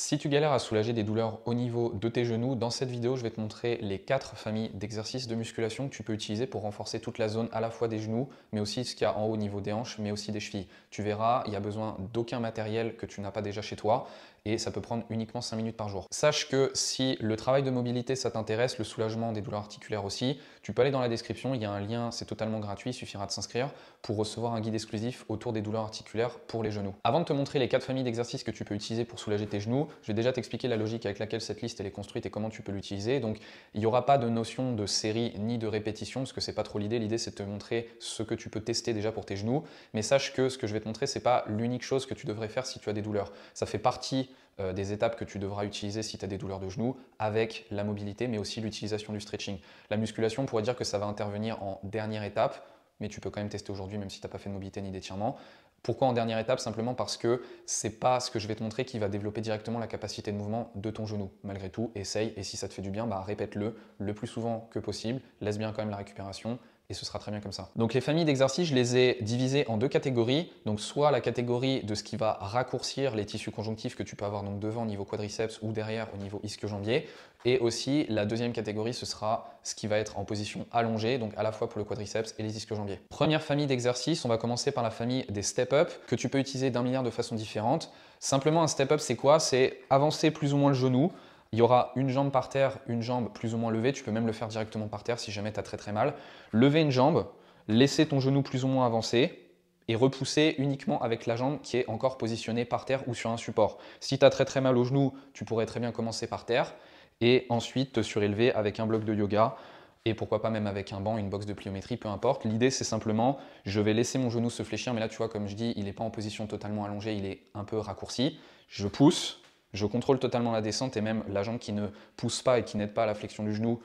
Si tu galères à soulager des douleurs au niveau de tes genoux, dans cette vidéo, je vais te montrer les 4 familles d'exercices de musculation que tu peux utiliser pour renforcer toute la zone à la fois des genoux, mais aussi ce qu'il y a en haut au niveau des hanches, mais aussi des chevilles. Tu verras, il n'y a besoin d'aucun matériel que tu n'as pas déjà chez toi et ça peut prendre uniquement 5 minutes par jour. Sache que si le travail de mobilité, ça t'intéresse, le soulagement des douleurs articulaires aussi, tu peux aller dans la description, il y a un lien, c'est totalement gratuit, il suffira de s'inscrire pour recevoir un guide exclusif autour des douleurs articulaires pour les genoux. Avant de te montrer les 4 familles d'exercices que tu peux utiliser pour soulager tes genoux, je vais déjà t'expliquer la logique avec laquelle cette liste elle est construite et comment tu peux l'utiliser. Donc, il n'y aura pas de notion de série ni de répétition parce que c'est pas trop l'idée. L'idée, c'est de te montrer ce que tu peux tester déjà pour tes genoux. Mais sache que ce que je vais te montrer, c'est pas l'unique chose que tu devrais faire si tu as des douleurs. Ça fait partie des étapes que tu devras utiliser si tu as des douleurs de genoux avec la mobilité, mais aussi l'utilisation du stretching. La musculation, on pourrait dire que ça va intervenir en dernière étape, mais tu peux quand même tester aujourd'hui, même si tu n'as pas fait de mobilité ni d'étirement. Pourquoi en dernière étape? Simplement parce que c'est pas ce que je vais te montrer qui va développer directement la capacité de mouvement de ton genou. Malgré tout, essaye et si ça te fait du bien, répète-le le plus souvent que possible. Laisse bien quand même la récupération et ce sera très bien comme ça. Donc les familles d'exercices, je les ai divisées en deux catégories. Donc soit la catégorie de ce qui va raccourcir les tissus conjonctifs que tu peux avoir donc devant au niveau quadriceps ou derrière au niveau ischio-jambier. Et aussi la deuxième catégorie, ce sera ce qui va être en position allongée, donc à la fois pour le quadriceps et les ischio-jambiers. Première famille d'exercices, on va commencer par la famille des step-up que tu peux utiliser d'un milliard de façons différentes. Simplement un step-up, c'est quoi? C'est avancer plus ou moins le genou. Il y aura une jambe par terre, une jambe plus ou moins levée. Tu peux même le faire directement par terre si jamais tu as très mal. Lever une jambe, laisser ton genou plus ou moins avancé et repousser uniquement avec la jambe qui est encore positionnée par terre ou sur un support. Si tu as très mal au genou, tu pourrais très bien commencer par terre et ensuite te surélever avec un bloc de yoga et pourquoi pas même avec un banc, une box de pliométrie, peu importe. L'idée, c'est simplement, je vais laisser mon genou se fléchir, mais là, tu vois, comme je dis, il n'est pas en position totalement allongée, il est un peu raccourci. Je pousse, je contrôle totalement la descente et même la jambe qui ne pousse pas et qui n'aide pas à la flexion du genou,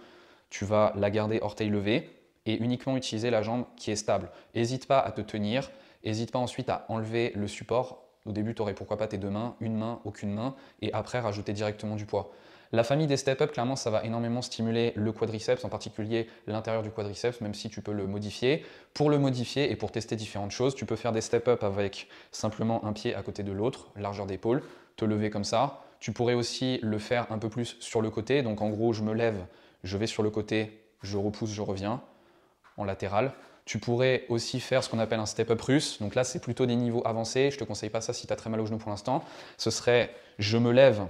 tu vas la garder orteil levé et uniquement utiliser la jambe qui est stable. N'hésite pas à te tenir, n'hésite pas ensuite à enlever le support. Au début, tu aurais pourquoi pas tes deux mains, une main, aucune main, et après rajouter directement du poids. La famille des step-up, clairement, ça va énormément stimuler le quadriceps, en particulier l'intérieur du quadriceps, même si tu peux le modifier. Pour le modifier et pour tester différentes choses, tu peux faire des step-up avec simplement un pied à côté de l'autre, largeur d'épaule, te lever comme ça. Tu pourrais aussi le faire un peu plus sur le côté. Donc en gros, je me lève, je vais sur le côté, je repousse, je reviens en latéral. Tu pourrais aussi faire ce qu'on appelle un step-up russe. Donc là, c'est plutôt des niveaux avancés. Je ne te conseille pas ça si tu as très mal au genou pour l'instant. Ce serait, je me lève,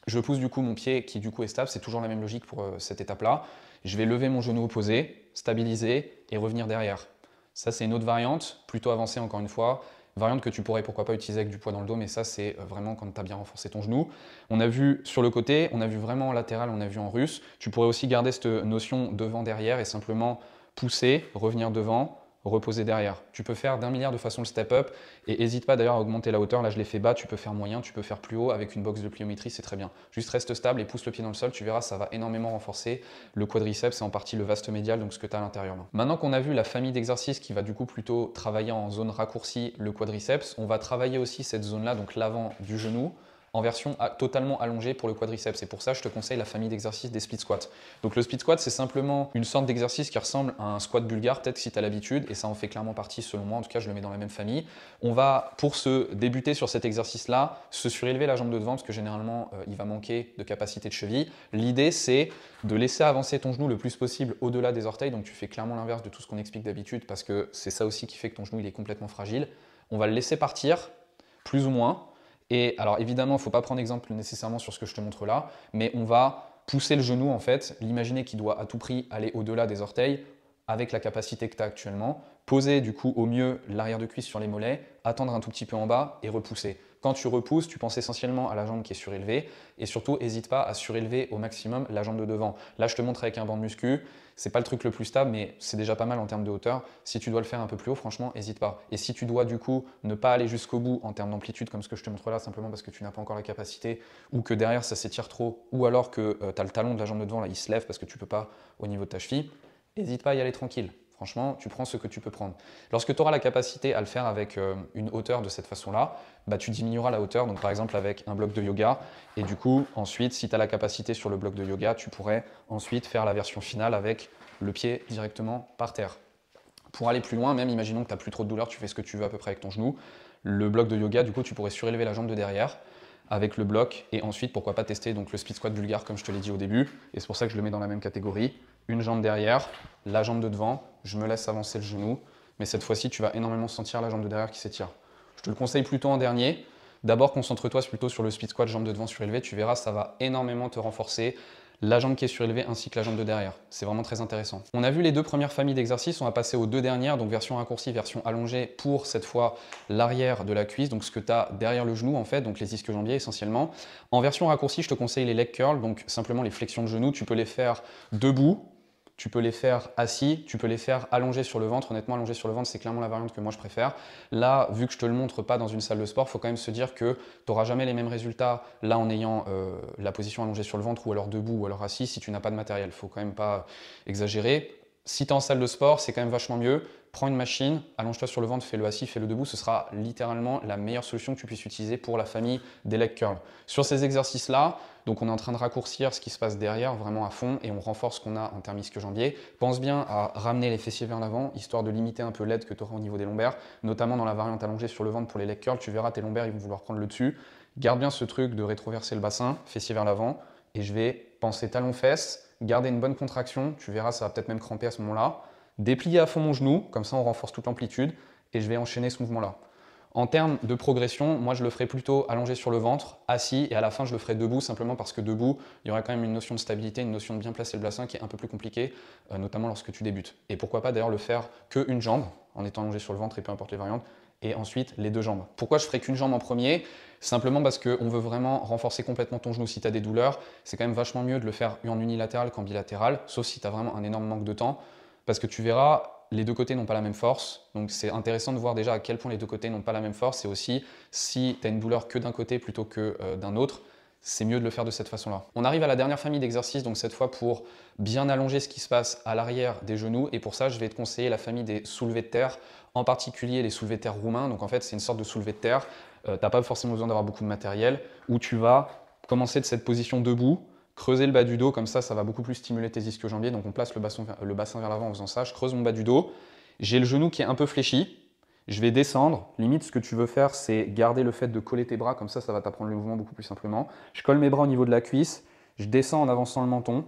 je pousse du coup mon pied qui du coup est stable. C'est toujours la même logique pour cette étape-là. Je vais lever mon genou opposé, stabiliser et revenir derrière. Ça, c'est une autre variante, plutôt avancée encore une fois. Variante que tu pourrais pourquoi pas utiliser avec du poids dans le dos, mais ça, c'est vraiment quand tu as bien renforcé ton genou. On a vu sur le côté, on a vu vraiment en latéral, on a vu en russe. Tu pourrais aussi garder cette notion devant-derrière et simplement pousser, revenir devant, reposer derrière. Tu peux faire d'un milliard de façons le step-up et n'hésite pas d'ailleurs à augmenter la hauteur. Là, je l'ai fait bas, tu peux faire moyen, tu peux faire plus haut avec une box de pliométrie, c'est très bien. Juste reste stable et pousse le pied dans le sol, tu verras, ça va énormément renforcer le quadriceps et en partie le vaste médial, donc ce que tu as à l'intérieur. Maintenant qu'on a vu la famille d'exercices qui va du coup plutôt travailler en zone raccourcie le quadriceps, on va travailler aussi cette zone-là, donc l'avant du genou, en version totalement allongée pour le quadriceps. Et pour ça, je te conseille la famille d'exercices des split squats. Donc le split squat, c'est simplement une sorte d'exercice qui ressemble à un squat bulgare, peut-être si tu as l'habitude, et ça en fait clairement partie selon moi, en tout cas je le mets dans la même famille. On va, pour se débuter sur cet exercice-là, se surélever la jambe de devant, parce que généralement, il va manquer de capacité de cheville. L'idée, c'est de laisser avancer ton genou le plus possible au-delà des orteils, donc tu fais clairement l'inverse de tout ce qu'on explique d'habitude, parce que c'est ça aussi qui fait que ton genou il est complètement fragile. On va le laisser partir, plus ou moins. Et alors évidemment, il ne faut pas prendre exemple nécessairement sur ce que je te montre là, mais on va pousser le genou en fait, l'imaginer qu'il doit à tout prix aller au-delà des orteils avec la capacité que tu as actuellement, poser du coup au mieux l'arrière de cuisse sur les mollets, attendre un tout petit peu en bas et repousser. Quand tu repousses, tu penses essentiellement à la jambe qui est surélevée et surtout n'hésite pas à surélever au maximum la jambe de devant. Là, je te montre avec un banc de muscu, c'est pas le truc le plus stable, mais c'est déjà pas mal en termes de hauteur. Si tu dois le faire un peu plus haut, franchement, n'hésite pas. Et si tu dois du coup ne pas aller jusqu'au bout en termes d'amplitude, comme ce que je te montre là, simplement parce que tu n'as pas encore la capacité, ou que derrière ça s'étire trop, ou alors que tu as le talon de la jambe de devant, là il se lève parce que tu peux pas au niveau de ta cheville, n'hésite pas à y aller tranquille. Franchement, tu prends ce que tu peux prendre. Lorsque tu auras la capacité à le faire avec une hauteur de cette façon-là, tu diminueras la hauteur, donc par exemple avec un bloc de yoga. Et du coup, ensuite, si tu as la capacité sur le bloc de yoga, tu pourrais ensuite faire la version finale avec le pied directement par terre. Pour aller plus loin, même imaginons que tu n'as plus trop de douleur, tu fais ce que tu veux à peu près avec ton genou. Le bloc de yoga, du coup, tu pourrais surélever la jambe de derrière, avec le bloc et ensuite pourquoi pas tester donc le split squat bulgare comme je te l'ai dit au début et c'est pour ça que je le mets dans la même catégorie. Une jambe derrière, la jambe de devant, je me laisse avancer le genou, mais cette fois-ci tu vas énormément sentir la jambe de derrière qui s'étire. Je te le conseille plutôt en dernier. D'abord concentre-toi plutôt sur le split squat jambe de devant surélevée, tu verras ça va énormément te renforcer la jambe qui est surélevée ainsi que la jambe de derrière. C'est vraiment très intéressant. On a vu les deux premières familles d'exercices, on va passer aux deux dernières, donc version raccourcie, version allongée pour cette fois l'arrière de la cuisse, donc ce que tu as derrière le genou en fait, donc les ischio-jambiers essentiellement. En version raccourcie, je te conseille les leg curls, donc simplement les flexions de genoux, tu peux les faire debout, tu peux les faire assis, tu peux les faire allongés sur le ventre. Honnêtement, allongés sur le ventre, c'est clairement la variante que moi je préfère. Là, vu que je te le montre pas dans une salle de sport, il faut quand même se dire que tu n'auras jamais les mêmes résultats là en ayant la position allongée sur le ventre ou alors debout ou alors assis si tu n'as pas de matériel. Il faut quand même pas exagérer. Si tu es en salle de sport, c'est quand même vachement mieux. Prends une machine, allonge-toi sur le ventre, fais-le assis, fais-le debout. Ce sera littéralement la meilleure solution que tu puisses utiliser pour la famille des leg curls. Sur ces exercices-là, donc on est en train de raccourcir ce qui se passe derrière vraiment à fond et on renforce ce qu'on a en termes ischio-jambiers. Pense bien à ramener les fessiers vers l'avant, histoire de limiter un peu l'aide que tu auras au niveau des lombaires, notamment dans la variante allongée sur le ventre pour les leg curls. Tu verras tes lombaires, ils vont vouloir prendre le dessus. Garde bien ce truc de rétroverser le bassin, fessiers vers l'avant et je vais penser talon-fesses, garder une bonne contraction. Tu verras, ça va peut-être même cramper à ce moment-là. Déplier à fond mon genou, comme ça on renforce toute l'amplitude et je vais enchaîner ce mouvement-là. En termes de progression, moi je le ferai plutôt allongé sur le ventre, assis et à la fin je le ferai debout simplement parce que debout, il y aurait quand même une notion de stabilité, une notion de bien placer le bassin qui est un peu plus compliquée, notamment lorsque tu débutes. Et pourquoi pas d'ailleurs le faire qu'une jambe en étant allongé sur le ventre et peu importe les variantes, et ensuite les deux jambes. Pourquoi je ferai qu'une jambe en premier? Simplement parce qu'on veut vraiment renforcer complètement ton genou. Si tu as des douleurs, c'est quand même vachement mieux de le faire en unilatéral qu'en bilatéral, sauf si tu as vraiment un énorme manque de temps. Parce que tu verras, les deux côtés n'ont pas la même force. Donc c'est intéressant de voir déjà à quel point les deux côtés n'ont pas la même force. Et aussi, si tu as une douleur que d'un côté plutôt que d'un autre, c'est mieux de le faire de cette façon-là. On arrive à la dernière famille d'exercices, donc cette fois pour bien allonger ce qui se passe à l'arrière des genoux. Et pour ça, je vais te conseiller la famille des soulevés de terre, en particulier les soulevés de terre roumains. Donc en fait, c'est une sorte de soulevé de terre. Tu n'as pas forcément besoin d'avoir beaucoup de matériel, où tu vas commencer de cette position debout, creuser le bas du dos, comme ça va beaucoup plus stimuler tes ischio-jambiers. Donc on place le bassin vers l'avant en faisant ça. Je creuse mon bas du dos. J'ai le genou qui est un peu fléchi. Je vais descendre. Limite, ce que tu veux faire, c'est garder le fait de coller tes bras. Comme ça va t'apprendre le mouvement beaucoup plus simplement. Je colle mes bras au niveau de la cuisse. Je descends en avançant le menton.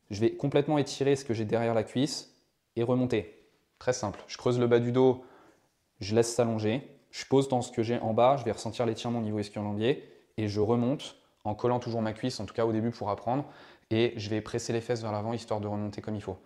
Je vais complètement étirer ce que j'ai derrière la cuisse et remonter. Très simple. Je creuse le bas du dos. Je laisse s'allonger. Je pose dans ce que j'ai en bas. Je vais ressentir l'étirement au niveau ischio-jambier. Et je remonte en collant toujours ma cuisse, en tout cas au début pour apprendre, et je vais presser les fesses vers l'avant histoire de remonter comme il faut.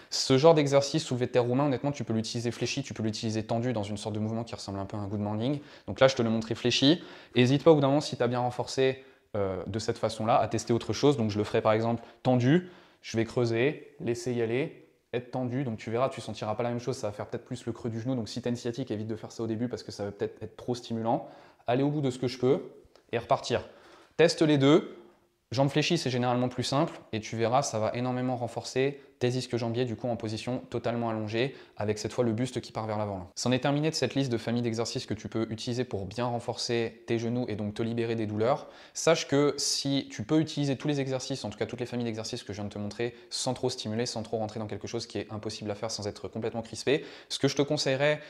Ce genre d'exercice soulevé de terre roumain, honnêtement, tu peux l'utiliser fléchi, tu peux l'utiliser tendu dans une sorte de mouvement qui ressemble un peu à un good morning. Donc là, je te le montrais fléchi. N'hésite pas au bout d'un moment, si tu as bien renforcé de cette façon-là, à tester autre chose. Donc je le ferai par exemple tendu, je vais creuser, laisser y aller, être tendu. Donc tu verras, tu ne sentiras pas la même chose, ça va faire peut-être plus le creux du genou. Donc si tu as une sciatique, évite de faire ça au début parce que ça va peut-être être trop stimulant. Aller au bout de ce que je peux et repartir. Teste les deux. Jambes fléchies, c'est généralement plus simple et tu verras, ça va énormément renforcer tes ischio-jambiers du coup en position totalement allongée avec cette fois le buste qui part vers l'avant. C'en est terminé de cette liste de familles d'exercices que tu peux utiliser pour bien renforcer tes genoux et donc te libérer des douleurs. Sache que si tu peux utiliser tous les exercices, en tout cas toutes les familles d'exercices que je viens de te montrer sans trop stimuler, sans trop rentrer dans quelque chose qui est impossible à faire sans être complètement crispé, ce que je te conseillerais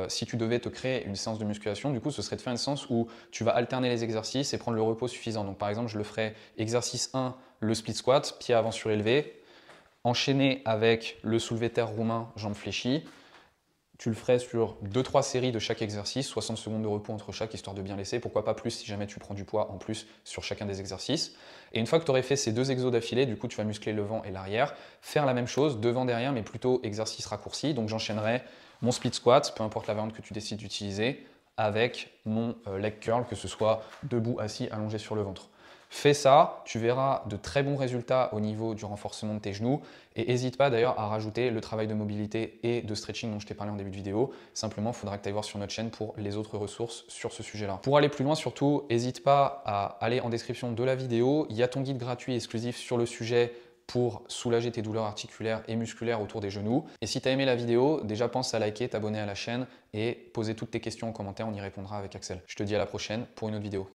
si tu devais te créer une séance de musculation, du coup, ce serait de faire une séance où tu vas alterner les exercices et prendre le repos suffisant. Donc, par exemple, je le ferais exercice 1, le split squat, pied avant surélevé, enchaîné avec le soulevé de terre roumain, jambes fléchies. Tu le ferais sur 2-3 séries de chaque exercice, 60 secondes de repos entre chaque, histoire de bien laisser. Pourquoi pas plus si jamais tu prends du poids en plus sur chacun des exercices. Et une fois que tu aurais fait ces deux exos d'affilée, du coup, tu vas muscler le vent et l'arrière. Faire la même chose, devant, derrière, mais plutôt exercice raccourci. Donc, j'enchaînerai mon split squat, peu importe la variante que tu décides d'utiliser, avec mon leg curl, que ce soit debout, assis, allongé sur le ventre. Fais ça, tu verras de très bons résultats au niveau du renforcement de tes genoux et n'hésite pas d'ailleurs à rajouter le travail de mobilité et de stretching dont je t'ai parlé en début de vidéo. Simplement, il faudra que tu ailles voir sur notre chaîne pour les autres ressources sur ce sujet-là. Pour aller plus loin, surtout, n'hésite pas à aller en description de la vidéo. Il y a ton guide gratuit exclusif sur le sujet pour soulager tes douleurs articulaires et musculaires autour des genoux. Et si tu as aimé la vidéo, déjà pense à liker, t'abonner à la chaîne et poser toutes tes questions en commentaire, on y répondra avec Axel. Je te dis à la prochaine pour une autre vidéo.